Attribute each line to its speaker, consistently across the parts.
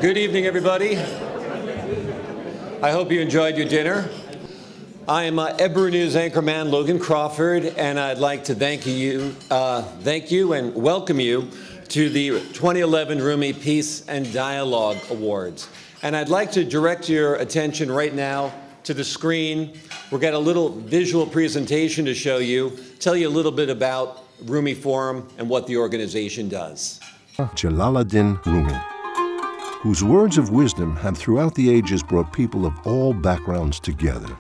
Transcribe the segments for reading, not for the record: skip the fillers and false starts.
Speaker 1: Good evening, everybody. I hope you enjoyed your dinner. I am Ebru News anchorman Logan Crawford, and I'd like to thank you and welcome you to the 2011 Rumi Peace and Dialogue Awards. And I'd like to direct your attention right now to the screen. We've got a little visual presentation to show you, tell you a little bit about Rumi Forum and what the organization does.
Speaker 2: Jalaluddin Rumi, whose words of wisdom have throughout the ages brought people of all backgrounds together.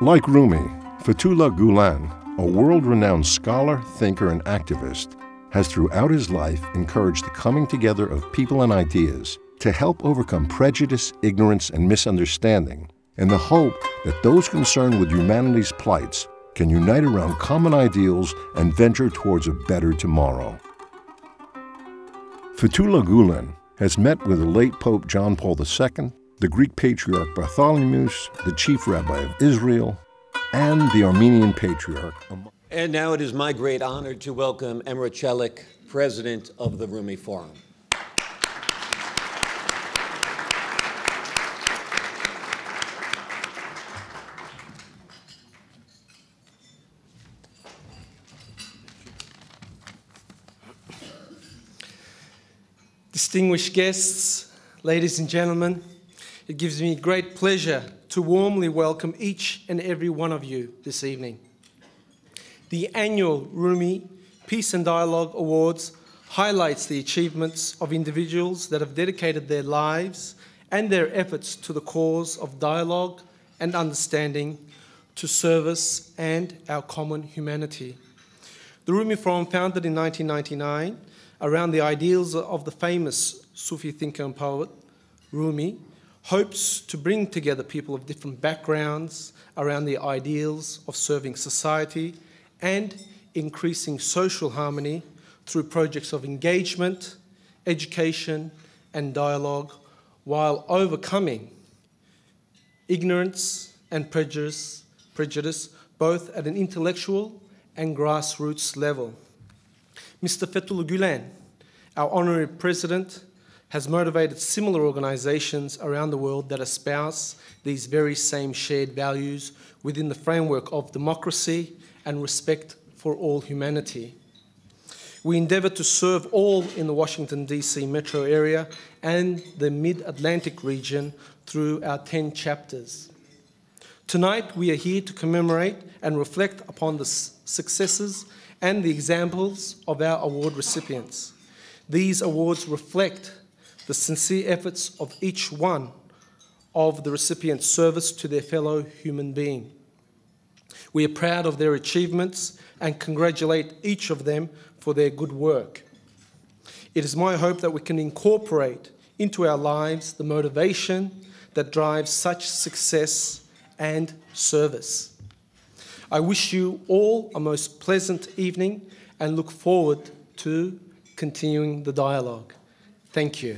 Speaker 2: Like Rumi, Fethullah Gulen, a world-renowned scholar, thinker, and activist, has throughout his life encouraged the coming together of people and ideas to help overcome prejudice, ignorance, and misunderstanding, in the hope that those concerned with humanity's plights can unite around common ideals and venture towards a better tomorrow. Fethullah Gulen has met with the late Pope John Paul II, the Greek Patriarch Bartholomeus, the Chief Rabbi of Israel, and the Armenian Patriarch.
Speaker 1: And now it is my great honor to welcome Emre Çelik, President of the Rumi Forum.
Speaker 3: Distinguished guests, ladies and gentlemen, it gives me great pleasure to warmly welcome each and every one of you this evening. The annual Rumi Peace and Dialogue Awards highlights the achievements of individuals that have dedicated their lives and their efforts to the cause of dialogue and understanding, to service and our common humanity. The Rumi Forum, founded in 1999, around the ideals of the famous Sufi thinker and poet, Rumi, hopes to bring together people of different backgrounds around the ideals of serving society and increasing social harmony through projects of engagement, education, and dialogue, while overcoming ignorance and prejudice both at an intellectual and grassroots level. Mr. Fethullah Gulen, our honorary president, has motivated similar organisations around the world that espouse these very same shared values within the framework of democracy and respect for all humanity. We endeavour to serve all in the Washington, D.C. metro area and the Mid-Atlantic region through our 10 chapters. Tonight, we are here to commemorate and reflect upon the successes and the examples of our award recipients. These awards reflect the sincere efforts of each one of the recipients' service to their fellow human being. We are proud of their achievements and congratulate each of them for their good work. It is my hope that we can incorporate into our lives the motivation that drives such success and service. I wish you all a most pleasant evening and look forward to continuing the dialogue. Thank you.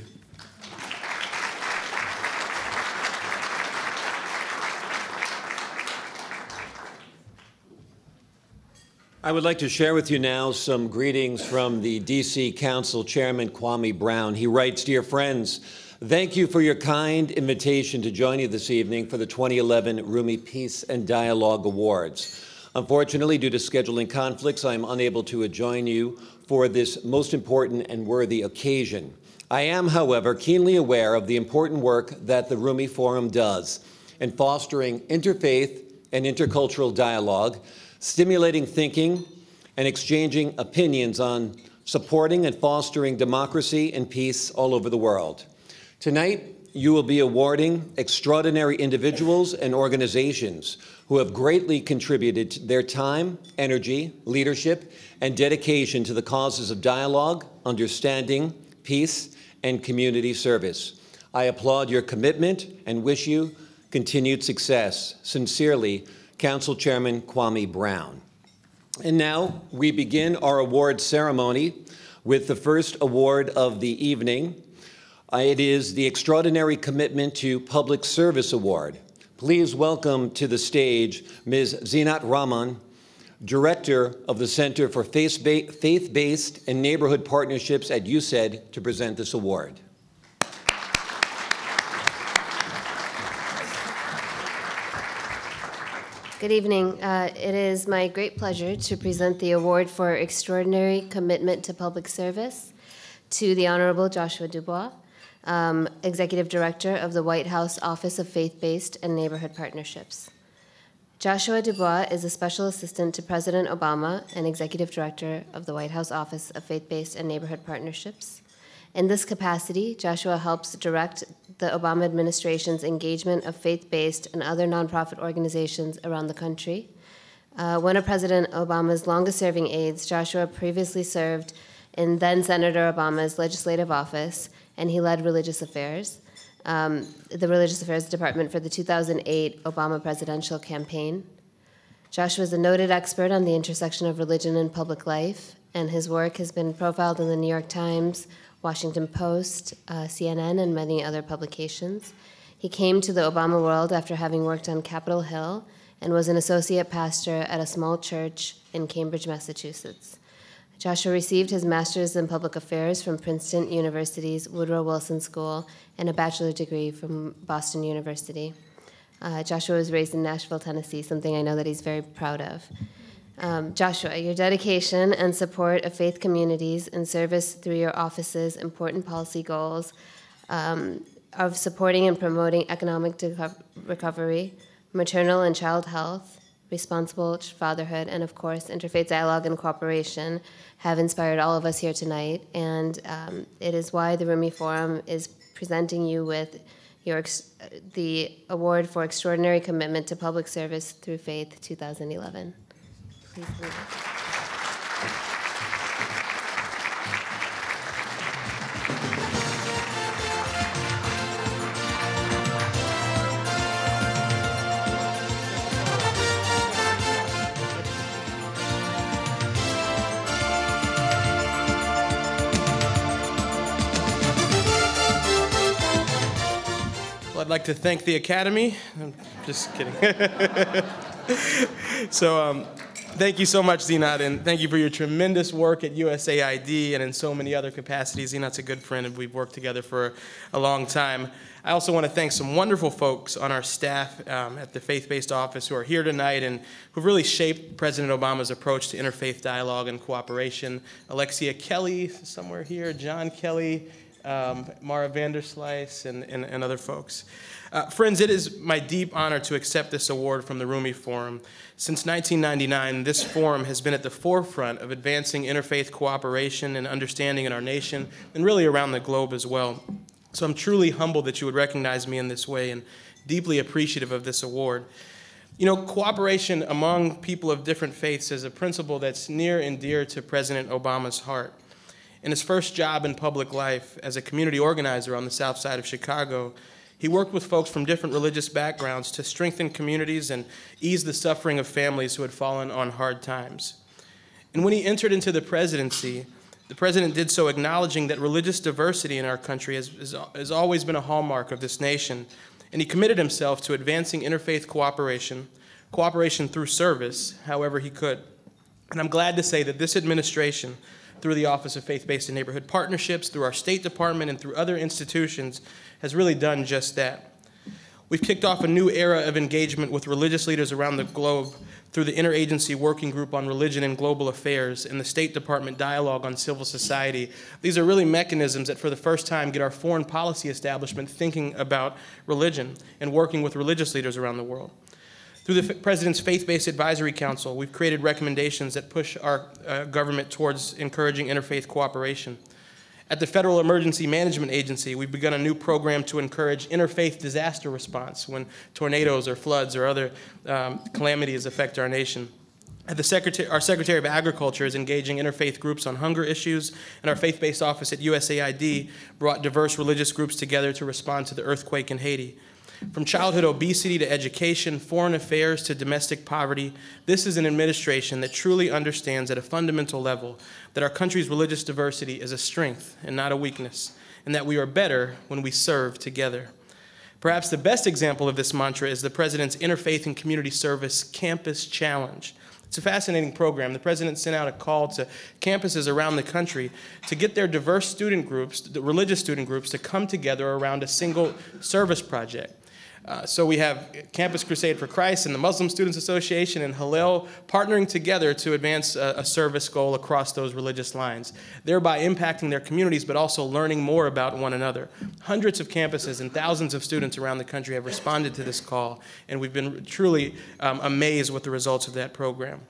Speaker 1: I would like to share with you now some greetings from the DC Council Chairman Kwame Brown. He writes, "Dear friends, thank you for your kind invitation to join you this evening for the 2011 Rumi Peace and Dialogue Awards. Unfortunately, due to scheduling conflicts, I am unable to join you for this most important and worthy occasion. I am, however, keenly aware of the important work that the Rumi Forum does in fostering interfaith and intercultural dialogue, stimulating thinking, and exchanging opinions on supporting and fostering democracy and peace all over the world. Tonight, you will be awarding extraordinary individuals and organizations who have greatly contributed their time, energy, leadership, and dedication to the causes of dialogue, understanding, peace, and community service. I applaud your commitment and wish you continued success. Sincerely, Council Chairman Kwame Brown." And now we begin our award ceremony with the first award of the evening. It is the Extraordinary Commitment to Public Service Award. Please welcome to the stage Ms. Zinat Rahman, Director of the Center for Faith-Based and Neighborhood Partnerships at UCED, to present this award.
Speaker 4: Good evening. It is my great pleasure to present the award for extraordinary commitment to public service to the Honorable Joshua Dubois, Executive Director of the White House Office of Faith-Based and Neighborhood Partnerships. Joshua Dubois is a Special Assistant to President Obama and Executive Director of the White House Office of Faith-Based and Neighborhood Partnerships. In this capacity, Joshua helps direct the Obama administration's engagement of faith-based and other nonprofit organizations around the country. One of President Obama's longest-serving aides, Joshua previously served in then-Senator Obama's legislative office, and he led religious affairs, the Religious Affairs Department for the 2008 Obama presidential campaign. Joshua is a noted expert on the intersection of religion and public life, and his work has been profiled in the New York Times, Washington Post, CNN, and many other publications. He came to the Obama world after having worked on Capitol Hill and was an associate pastor at a small church in Cambridge, Massachusetts. Joshua received his master's in public affairs from Princeton University's Woodrow Wilson School and a bachelor's degree from Boston University. Joshua was raised in Nashville, Tennessee, something I know that he's very proud of. Joshua, your dedication and support of faith communities and service through your office's important policy goals of supporting and promoting economic recovery, maternal and child health, responsible fatherhood, and of course, interfaith dialogue and cooperation have inspired all of us here tonight. And it is why the Rumi Forum is presenting you with the Award for Extraordinary Commitment to Public Service Through Faith 2011. Please leave it.
Speaker 5: Well, I'd like to thank the Academy. I'm just kidding. So, thank you so much, Zinat, and thank you for your tremendous work at USAID and in so many other capacities. Zinat's a good friend, and we've worked together for a long time. I also want to thank some wonderful folks on our staff at the Faith-Based Office who are here tonight and who've really shaped President Obama's approach to interfaith dialogue and cooperation. Alexia Kelly, somewhere here, John Kelly, Mara Vanderslice, and other folks. Friends, it is my deep honor to accept this award from the Rumi Forum. Since 1999, this forum has been at the forefront of advancing interfaith cooperation and understanding in our nation, and really around the globe as well. So I'm truly humbled that you would recognize me in this way and deeply appreciative of this award. You know, cooperation among people of different faiths is a principle that's near and dear to President Obama's heart. In his first job in public life as a community organizer on the south side of Chicago, he worked with folks from different religious backgrounds to strengthen communities and ease the suffering of families who had fallen on hard times. And when he entered into the presidency, the president did so acknowledging that religious diversity in our country has always been a hallmark of this nation, and he committed himself to advancing interfaith cooperation through service, however he could. And I'm glad to say that this administration, through the Office of Faith-Based and Neighborhood Partnerships, through our State Department, and through other institutions, has really done just that. We've kicked off a new era of engagement with religious leaders around the globe through the Interagency Working Group on Religion and Global Affairs and the State Department Dialogue on Civil Society. These are really mechanisms that for the first time get our foreign policy establishment thinking about religion and working with religious leaders around the world. Through the President's Faith-Based Advisory Council, we've created recommendations that push our government towards encouraging interfaith cooperation. At the Federal Emergency Management Agency, we've begun a new program to encourage interfaith disaster response when tornadoes or floods or other calamities affect our nation. Our Secretary of Agriculture is engaging interfaith groups on hunger issues, and our faith-based office at USAID brought diverse religious groups together to respond to the earthquake in Haiti. From childhood obesity to education, foreign affairs to domestic poverty, this is an administration that truly understands at a fundamental level that our country's religious diversity is a strength and not a weakness, and that we are better when we serve together. Perhaps the best example of this mantra is the President's Interfaith and Community Service Campus Challenge. It's a fascinating program. The President sent out a call to campuses around the country to get their diverse student groups, the religious student groups, to come together around a single service project. So we have Campus Crusade for Christ and the Muslim Students Association and Hillel partnering together to advance a service goal across those religious lines, thereby impacting their communities, but also learning more about one another. Hundreds of campuses and thousands of students around the country have responded to this call, and we've been truly amazed with the results of that program.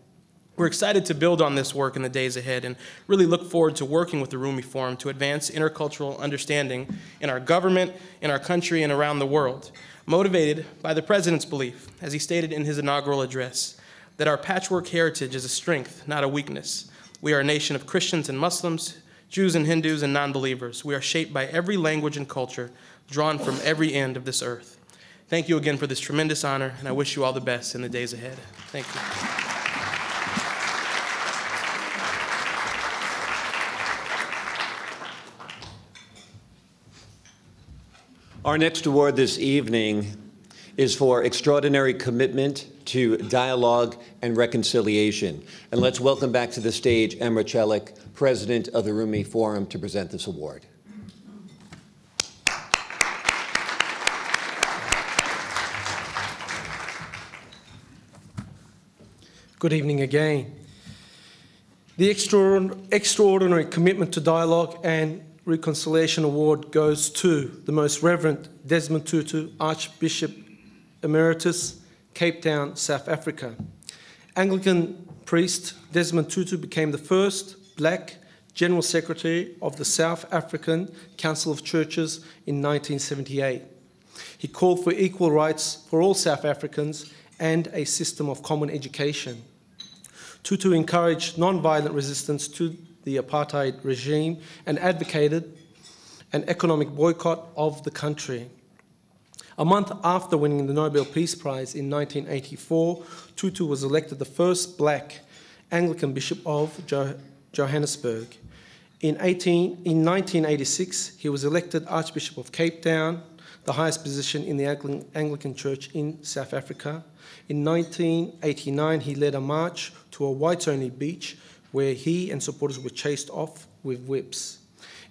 Speaker 5: We're excited to build on this work in the days ahead and really look forward to working with the Rumi Forum to advance intercultural understanding in our government, in our country, and around the world, motivated by the President's belief, as he stated in his inaugural address, that our patchwork heritage is a strength, not a weakness. We are a nation of Christians and Muslims, Jews and Hindus and non-believers. We are shaped by every language and culture drawn from every end of this earth. Thank you again for this tremendous honor, and I wish you all the best in the days ahead. Thank you.
Speaker 1: Our next award this evening is for extraordinary commitment to dialogue and reconciliation. And let's welcome back to the stage Emra Celik, President of the Rumi Forum, to present this award.
Speaker 3: Good evening again. The extraordinary commitment to dialogue and Reconciliation Award goes to the Most Reverend Desmond Tutu, Archbishop Emeritus, Cape Town, South Africa. Anglican priest Desmond Tutu became the first black General Secretary of the South African Council of Churches in 1978. He called for equal rights for all South Africans and a system of common education. Tutu encouraged non-violent resistance to the apartheid regime and advocated an economic boycott of the country. A month after winning the Nobel Peace Prize in 1984, Tutu was elected the first black Anglican bishop of Johannesburg. In 1986, he was elected Archbishop of Cape Town, the highest position in the Anglican Church in South Africa. In 1989, he led a march to a whites-only beach where he and supporters were chased off with whips.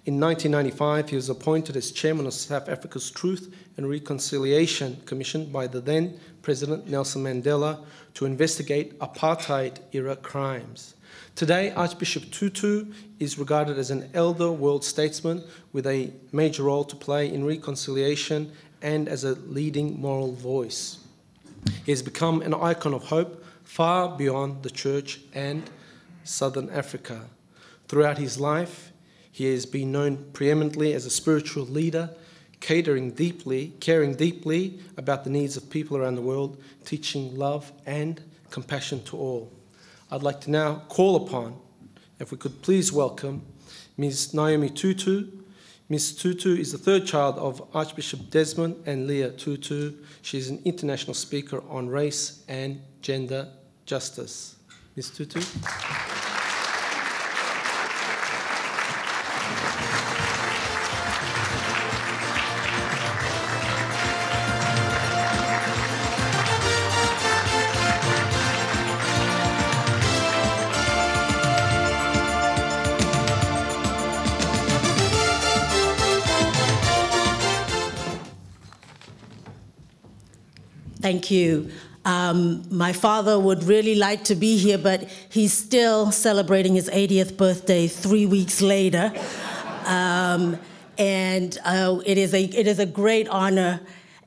Speaker 3: In 1995, he was appointed as chairman of South Africa's Truth and Reconciliation Commission by the then President Nelson Mandela to investigate apartheid-era crimes. Today, Archbishop Tutu is regarded as an elder world statesman with a major role to play in reconciliation and as a leading moral voice. He has become an icon of hope far beyond the church and Southern Africa. Throughout his life, he has been known preeminently as a spiritual leader, caring deeply about the needs of people around the world, teaching love and compassion to all. I'd like to now call upon, if we could please welcome, Ms. Naomi Tutu. Ms. Tutu is the third child of Archbishop Desmond and Leah Tutu. She is an international speaker on race and gender justice. Ms. Tutu.
Speaker 6: Thank you. My father would really like to be here, but he's still celebrating his 80th birthday 3 weeks later. It is a great honor.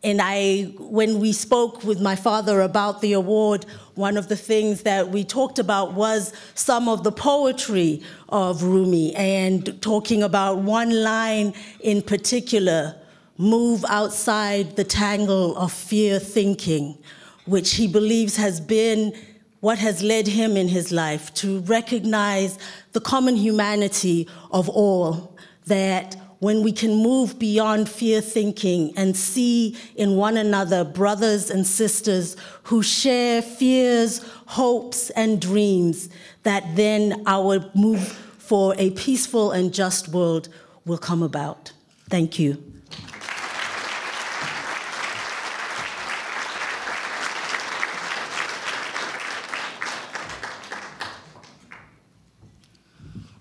Speaker 6: And when we spoke with my father about the award, one of the things that we talked about was some of the poetry of Rumi, and talking about one line in particular, "Move outside the tangle of fear thinking," which he believes has been what has led him in his life to recognize the common humanity of all, that when we can move beyond fear thinking and see in one another brothers and sisters who share fears, hopes, and dreams, that then our move for a peaceful and just world will come about. Thank you.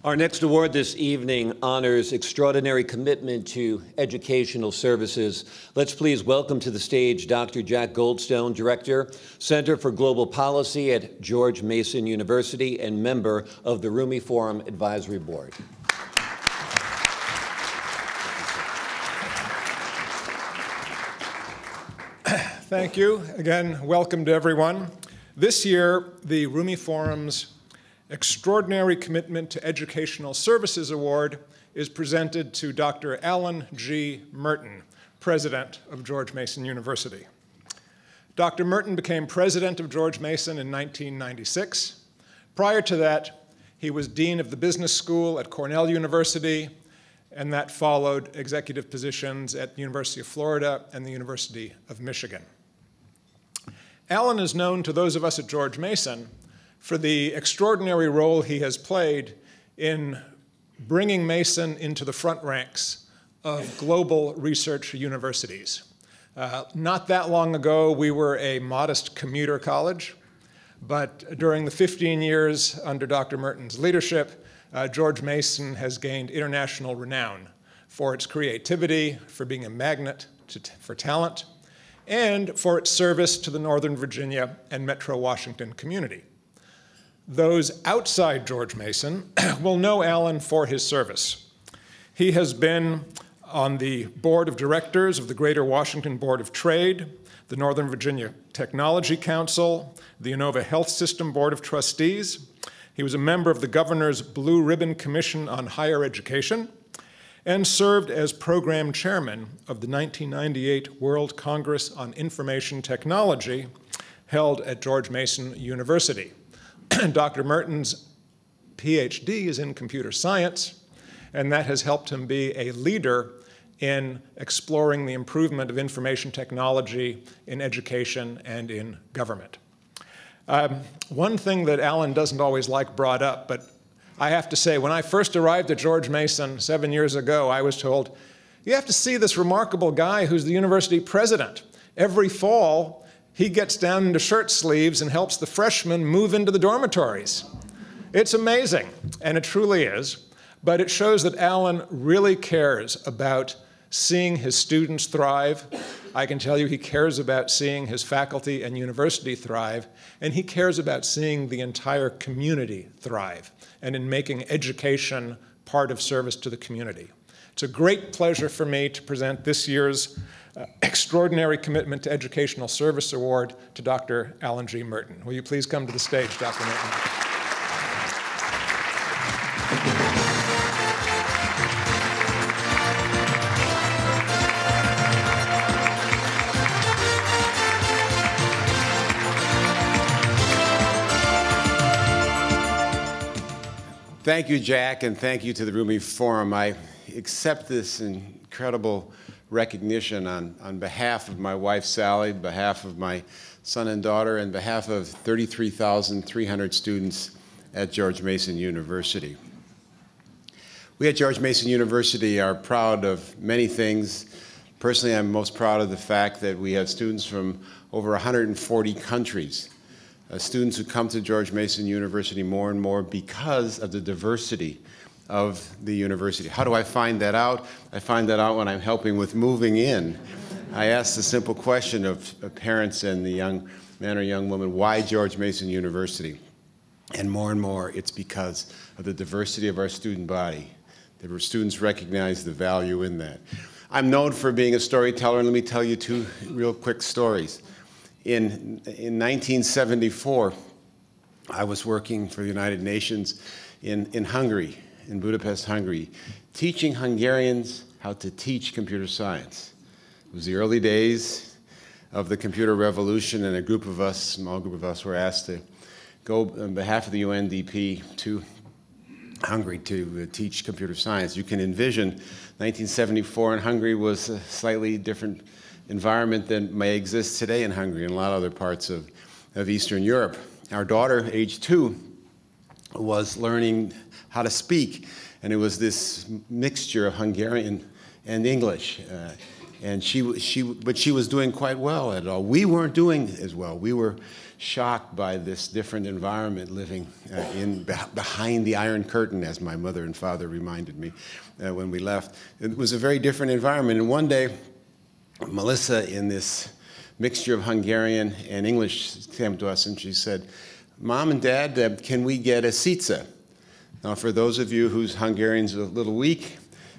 Speaker 1: Our next award this evening honors extraordinary commitment to educational services. Let's please welcome to the stage Dr. Jack Goldstone, Director, Center for Global Policy at George Mason University and member of the Rumi Forum Advisory Board.
Speaker 7: Thank you. Again, welcome to everyone. This year, the Rumi Forum's Extraordinary Commitment to Educational Services Award is presented to Dr. Alan G. Merton, President of George Mason University. Dr. Merton became President of George Mason in 1996. Prior to that, he was Dean of the Business School at Cornell University, and that followed executive positions at the University of Florida and the University of Michigan. Alan is known to those of us at George Mason for the extraordinary role he has played in bringing Mason into the front ranks of global research universities. Not that long ago, we were a modest commuter college, but during the 15 years under Dr. Merton's leadership, George Mason has gained international renown for its creativity, for being a magnet for talent, and for its service to the Northern Virginia and Metro Washington community. Those outside George Mason will know Alan for his service. He has been on the board of directors of the Greater Washington Board of Trade, the Northern Virginia Technology Council, the Inova Health System Board of Trustees. He was a member of the Governor's Blue Ribbon Commission on Higher Education and served as program chairman of the 1998 World Congress on Information Technology held at George Mason University. Dr. Merton's PhD is in computer science, and that has helped him be a leader in exploring the improvement of information technology in education and in government. One thing that Alan doesn't always like brought up, but I have to say, when I first arrived at George Mason 7 years ago, I was told, you have to see this remarkable guy who's the university president. Every fall, he gets down into shirt sleeves and helps the freshmen move into the dormitories. It's amazing, and it truly is, but it shows that Alan really cares about seeing his students thrive. I can tell you he cares about seeing his faculty and university thrive, and he cares about seeing the entire community thrive, and in making education part of service to the community. It's a great pleasure for me to present this year's Extraordinary Commitment to Educational Service Award to Dr. Alan G. Merton. Will you please come to the stage, Dr. Merton?
Speaker 8: Thank you, Jack, and thank you to the Rumi Forum. I accept this incredible recognition on behalf of my wife, Sally, behalf of my son and daughter, and behalf of 33,300 students at George Mason University. We at George Mason University are proud of many things. Personally, I'm most proud of the fact that we have students from over 140 countries. Students who come to George Mason University more and more because of the diversity of the university. How do I find that out? I find that out when I'm helping with moving in. I ask the simple question of parents and the young man or young woman, why George Mason University? And more, it's because of the diversity of our student body. The students recognize the value in that. I'm known for being a storyteller, and let me tell you two real quick stories. In 1974, I was working for the United Nations in Hungary, in Budapest, Hungary, teaching Hungarians how to teach computer science. It was the early days of the computer revolution, and a group of us, small group of us, were asked to go on behalf of the UNDP to Hungary to teach computer science. You can envision 1974 in Hungary was a slightly different environment than may exist today in Hungary and a lot of other parts of Eastern Europe. Our daughter, age 2, was learning how to speak, and it was this mixture of Hungarian and English. But she was doing quite well at it all. We weren't doing as well. shocked by this different environment, living behind the Iron Curtain, as my mother and father reminded me when we left. It was a very different environment. And one day, Melissa, in this mixture of Hungarian and English, came to us and she said, "Mom and Dad, can we get a cica?" Now, for those of you whose Hungarian's a little weak,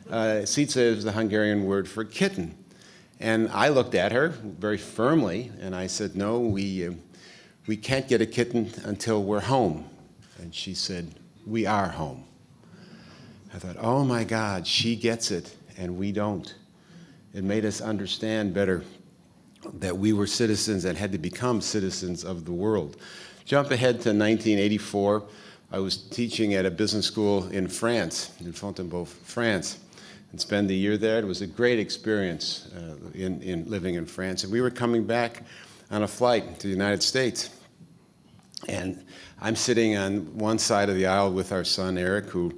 Speaker 8: cica is the Hungarian word for kitten. And I looked at her very firmly, and I said, "No, we can't get a kitten until we're home." And she said, "We are home." I thought, oh my God, she gets it, and we don't. It made us understand better that we were citizens and had to become citizens of the world. Jump ahead to 1984. I was teaching at a business school in France, in Fontainebleau, France, and spent a year there. It was a great experience in living in France. And we were coming back on a flight to the United States. And I'm sitting on one side of the aisle with our son, Eric, who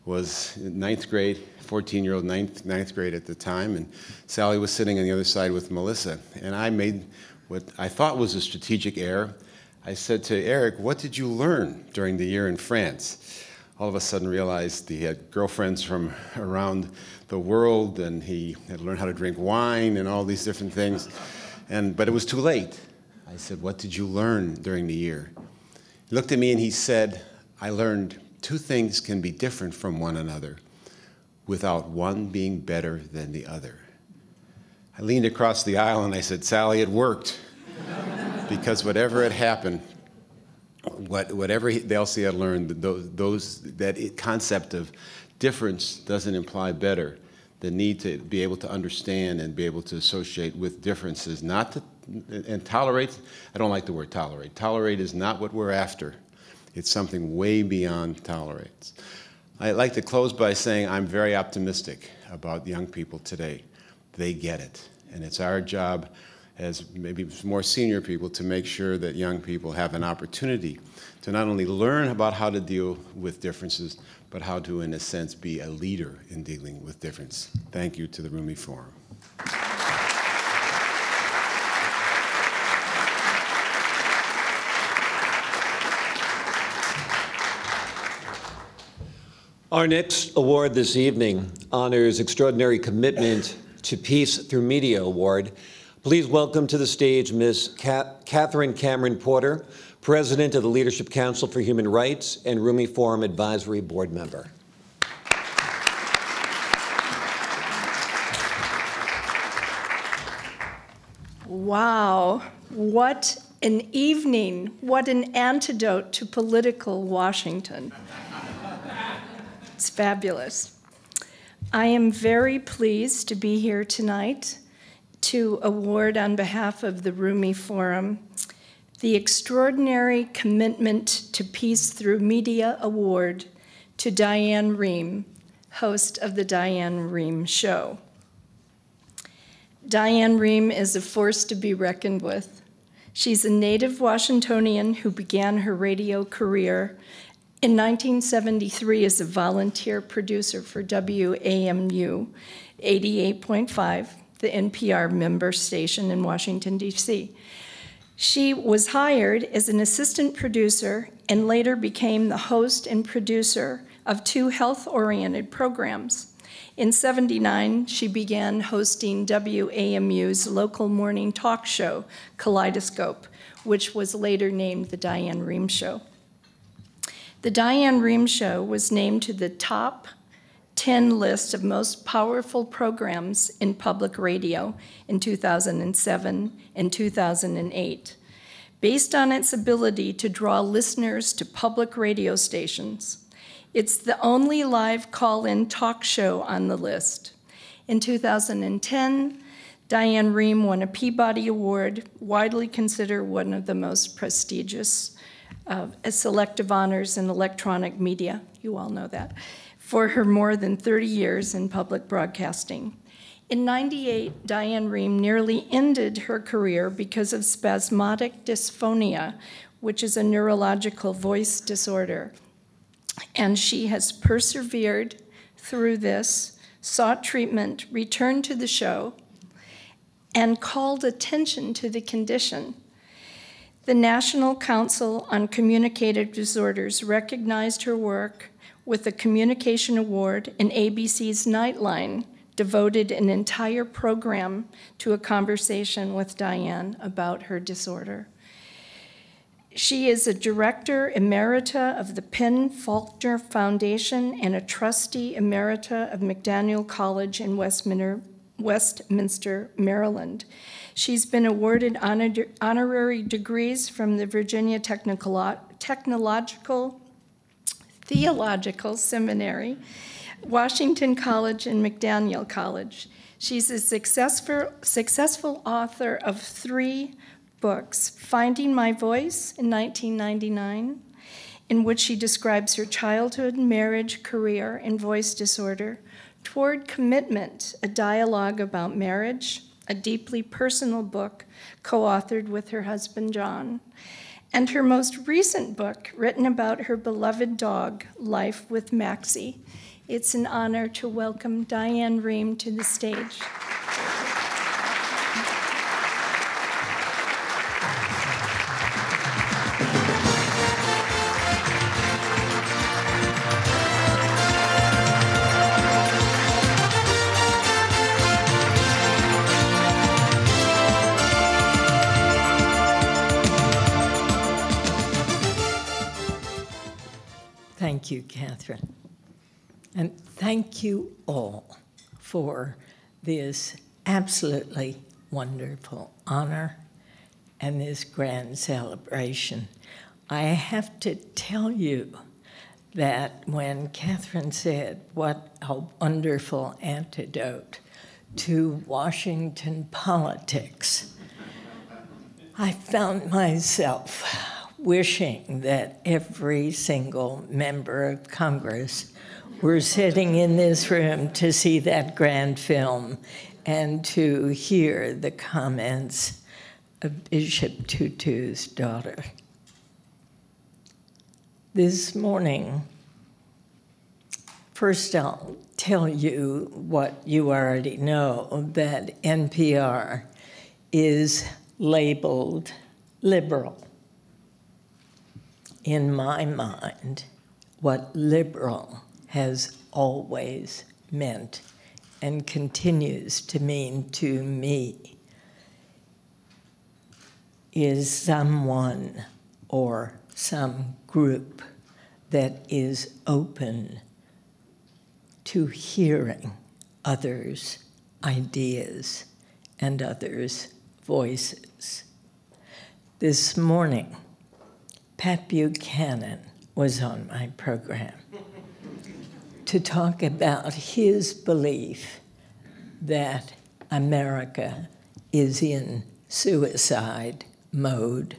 Speaker 8: was in ninth grade, 14-year-old ninth grade at the time, and Sally was sitting on the other side with Melissa. And I made what I thought was a strategic error. I said to Eric, "What did you learn during the year in France?" All of a sudden realized he had girlfriends from around the world, and he had learned how to drink wine and all these different things. But it was too late. I said, "What did you learn during the year?" He looked at me and he said, "I learned two things can be different from one another without one being better than the other." I leaned across the aisle and I said, "Sally, it worked." Because whatever had happened, whatever Elsie had learned, that concept of difference doesn't imply better. The need to be able to understand and be able to associate with differences, and tolerate. I don't like the word tolerate. Tolerate is not what we're after. It's something way beyond tolerance. I'd like to close by saying I'm very optimistic about young people today. They get it, and it's our job as maybe more senior people to make sure that young people have an opportunity to not only learn about how to deal with differences, but how to, in a sense, be a leader in dealing with difference. Thank you to the Rumi Forum.
Speaker 1: Our next award this evening honors Extraordinary Commitment to Peace Through Media Award. Please welcome to the stage Ms. Catherine Cameron Porter, President of the Leadership Council for Human Rights and Rumi Forum Advisory Board Member.
Speaker 9: Wow, what an evening, what an antidote to political Washington. It's fabulous. I am very pleased to be here tonight to award on behalf of the Rumi Forum the Extraordinary Commitment to Peace Through Media Award to Diane Rehm, host of The Diane Rehm Show. Diane Rehm is a force to be reckoned with. She's a native Washingtonian who began her radio career in 1973 as a volunteer producer for WAMU 88.5, the NPR member station in Washington, D.C. She was hired as an assistant producer and later became the host and producer of two health-oriented programs. In '79, she began hosting WAMU's local morning talk show, Kaleidoscope, which was later named The Diane Rehm Show. The Diane Rehm Show was named to the top 10 list of most powerful programs in public radio in 2007 and 2008, based on its ability to draw listeners to public radio stations. It's the only live call-in talk show on the list. In 2010, Diane Rehm won a Peabody Award, widely considered one of the most prestigious selective honors in electronic media, you all know that, for her more than 30 years in public broadcasting. In '98, Diane Rehm nearly ended her career because of spasmodic dysphonia, which is a neurological voice disorder. And she has persevered through this, sought treatment, returned to the show, and called attention to the condition. The National Council on Communicative Disorders recognized her work with the Communication Award, and ABC's Nightline devoted an entire program to a conversation with Diane about her disorder. She is a director emerita of the Penn Faulkner Foundation and a trustee emerita of McDaniel College in Westminster, Maryland. She's been awarded honorary degrees from the Virginia Theological Seminary, Washington College, and McDaniel College. She's a successful author of 3 books: Finding My Voice in 1999, in which she describes her childhood, marriage, career, and voice disorder; Toward Commitment, a dialogue about marriage, a deeply personal book co-authored with her husband, John; and her most recent book, written about her beloved dog, Life with Maxie. It's an honor to welcome Diane Rehm to the stage.
Speaker 10: Thank you, Catherine. And thank you all for this absolutely wonderful honor and this grand celebration. I have to tell you that when Catherine said what a wonderful antidote to Washington politics, I found myself wishing that every single member of Congress were sitting in this room to see that grand film and to hear the comments of Bishop Tutu's daughter. This morning, first I'll tell you what you already know, that NPR is labeled liberal. In my mind, what liberal has always meant and continues to mean to me is someone or some group that is open to hearing others' ideas and others' voices. This morning, Pat Buchanan was on my program to talk about his belief that America is in suicide mode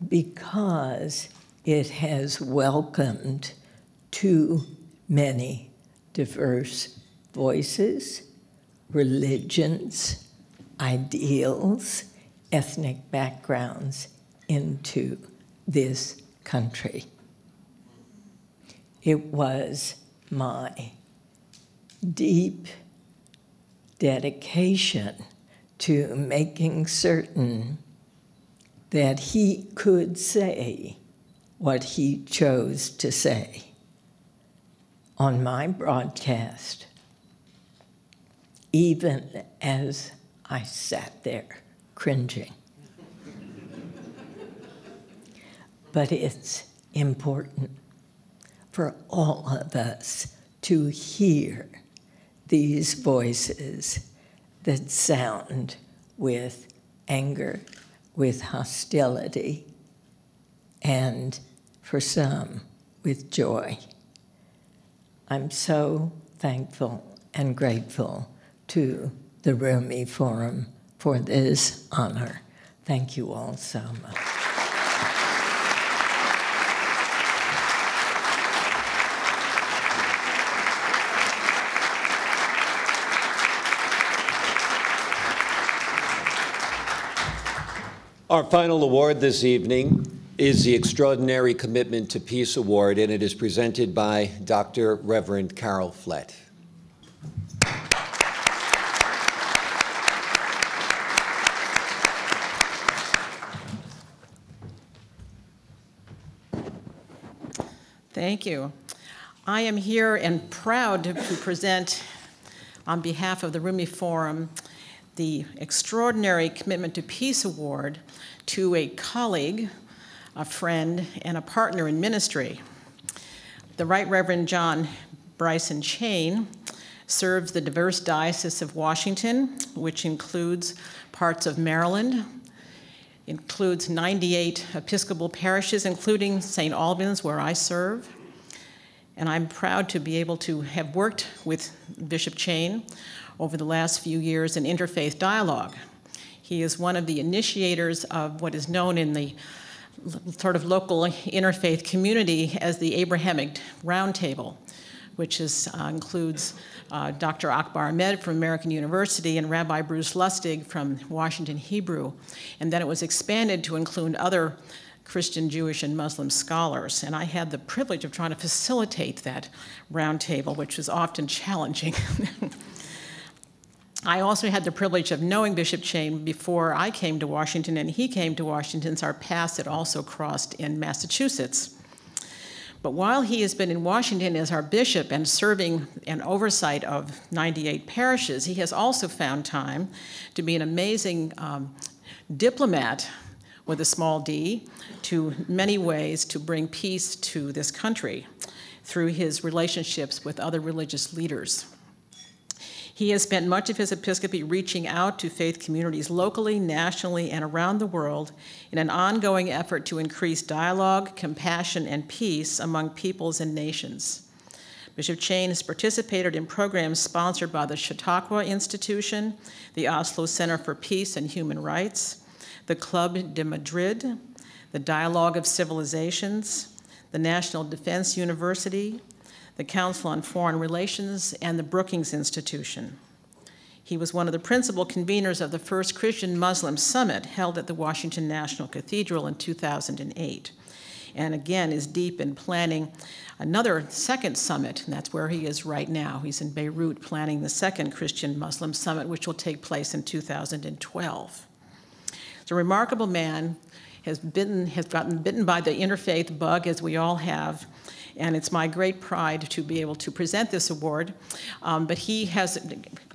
Speaker 10: because it has welcomed too many diverse voices, religions, ideals, ethnic backgrounds into this country. It was my deep dedication to making certain that he could say what he chose to say on my broadcast, even as I sat there cringing. But it's important for all of us to hear these voices that sound with anger, with hostility, and for some, with joy. I'm so thankful and grateful to the Rumi Forum for this honor. Thank you all so much.
Speaker 1: Our final award this evening is the Extraordinary Commitment to Peace Award, and it is presented by Dr. Reverend Carol Flett.
Speaker 11: Thank you. I am here and proud to present, on behalf of the Rumi Forum, the Extraordinary Commitment to Peace Award to a colleague, a friend, and a partner in ministry. The Right Reverend John Bryson Chain serves the diverse Diocese of Washington, which includes parts of Maryland, includes 98 Episcopal parishes, including St. Albans, where I serve. And I'm proud to be able to have worked with Bishop Chain over the last few years in interfaith dialogue. He is one of the initiators of what is known in the sort of local interfaith community as the Abrahamic Roundtable, which includes Dr. Akbar Ahmed from American University and Rabbi Bruce Lustig from Washington Hebrew. And then it was expanded to include other Christian, Jewish, and Muslim scholars. And I had the privilege of trying to facilitate that roundtable, which was often challenging. I also had the privilege of knowing Bishop Chain before I came to Washington and he came to Washington, so our paths had also crossed in Massachusetts. But while he has been in Washington as our bishop and serving an oversight of 98 parishes, he has also found time to be an amazing diplomat with a small d, to many ways to bring peace to this country through his relationships with other religious leaders. He has spent much of his episcopacy reaching out to faith communities locally, nationally, and around the world in an ongoing effort to increase dialogue, compassion, and peace among peoples and nations. Bishop Chain has participated in programs sponsored by the Chautauqua Institution, the Oslo Center for Peace and Human Rights, the Club de Madrid, the Dialogue of Civilizations, the National Defense University, the Council on Foreign Relations, and the Brookings Institution. He was one of the principal conveners of the first Christian-Muslim summit held at the Washington National Cathedral in 2008, and again is deep in planning another second summit, and that's where he is right now. He's in Beirut planning the second Christian-Muslim summit, which will take place in 2012. He's a remarkable man, has gotten bitten by the interfaith bug, as we all have, and it's my great pride to be able to present this award. But he has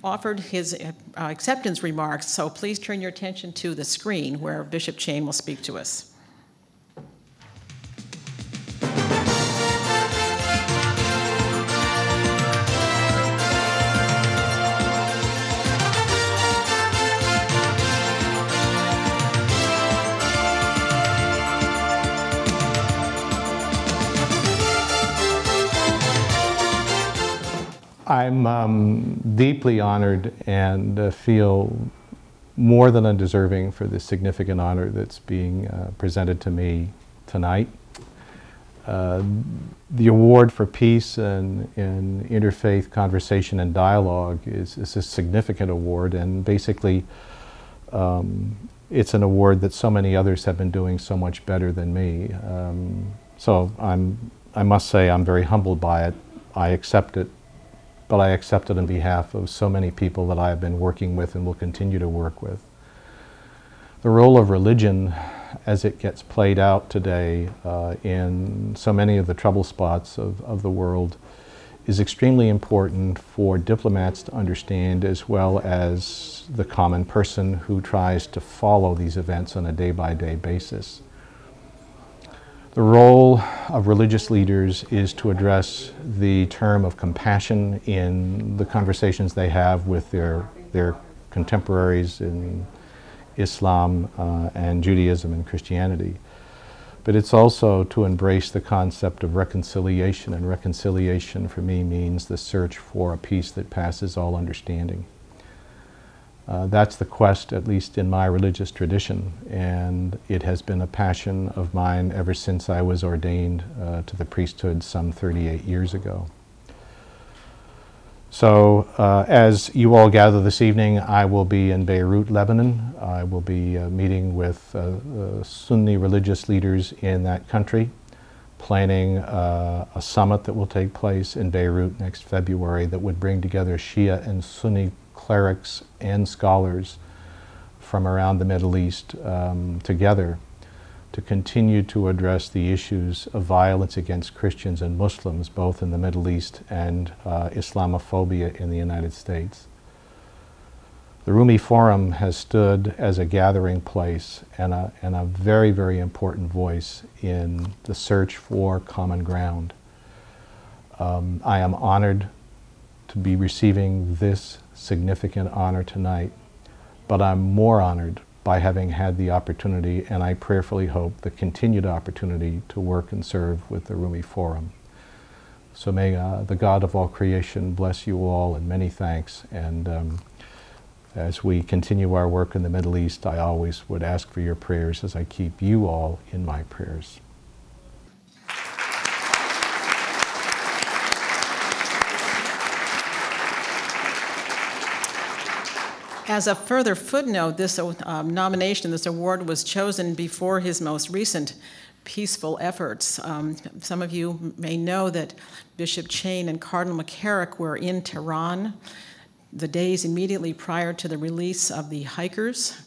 Speaker 11: offered his acceptance remarks, so please turn your attention to the screen where Bishop Chain will speak to us.
Speaker 12: I'm deeply honored and feel more than undeserving for this significant honor that's being presented to me tonight. The award for peace and interfaith conversation and dialogue is a significant award, and basically it's an award that so many others have been doing so much better than me. So I must say I'm very humbled by it. I accept it. But I accept it on behalf of so many people that I have been working with and will continue to work with. The role of religion as it gets played out today in so many of the trouble spots of the world is extremely important for diplomats to understand, as well as the common person who tries to follow these events on a day-by-day basis. The role of religious leaders is to address the term of compassion in the conversations they have with their contemporaries in Islam and Judaism and Christianity. But it's also to embrace the concept of reconciliation, and reconciliation for me means the search for a peace that passes all understanding. That's the quest, at least in my religious tradition, and it has been a passion of mine ever since I was ordained to the priesthood some 38 years ago. So as you all gather this evening, I will be in Beirut, Lebanon. I will be meeting with Sunni religious leaders in that country, planning a summit that will take place in Beirut next February that would bring together Shia and Sunni clerics and scholars from around the Middle East together to continue to address the issues of violence against Christians and Muslims, both in the Middle East and Islamophobia in the United States. The Rumi Forum has stood as a gathering place and a very, very important voice in the search for common ground. I am honored to be receiving this significant honor tonight, but I'm more honored by having had the opportunity, and I prayerfully hope the continued opportunity, to work and serve with the Rumi Forum. So may the God of all creation bless you all, and many thanks. And as we continue our work in the Middle East, I always would ask for your prayers as I keep you all in my prayers.
Speaker 11: As a further footnote, this nomination, this award, was chosen before his most recent peaceful efforts. Some of you may know that Bishop Chain and Cardinal McCarrick were in Tehran the days immediately prior to the release of the hikers,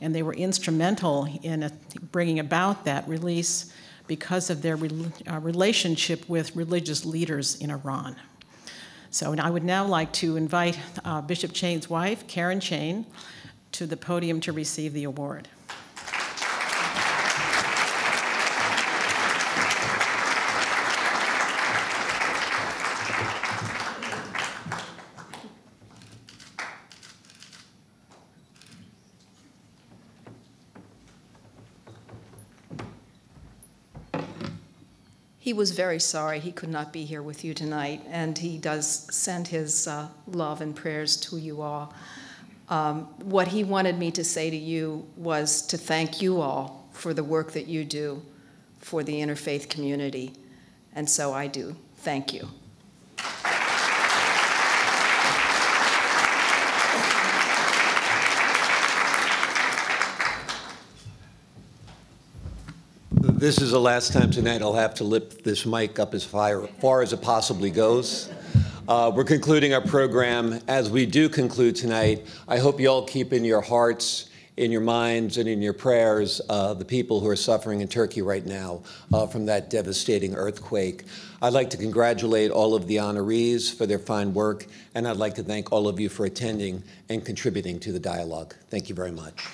Speaker 11: and they were instrumental in bringing about that release because of their relationship with religious leaders in Iran. So I would now like to invite Bishop Chain's wife, Karen Chain, to the podium to receive the award.
Speaker 13: He was very sorry he could not be here with you tonight, and he does send his love and prayers to you all. What he wanted me to say to you was to thank you all for the work that you do for the interfaith community, and so I do. Thank you.
Speaker 1: This is the last time tonight I'll have to lift this mic up as far as it possibly goes. We're concluding our program. As we do conclude tonight, I hope you all keep in your hearts, in your minds, and in your prayers the people who are suffering in Turkey right now from that devastating earthquake. I'd like to congratulate all of the honorees for their fine work, and I'd like to thank all of you for attending and contributing to the dialogue. Thank you very much.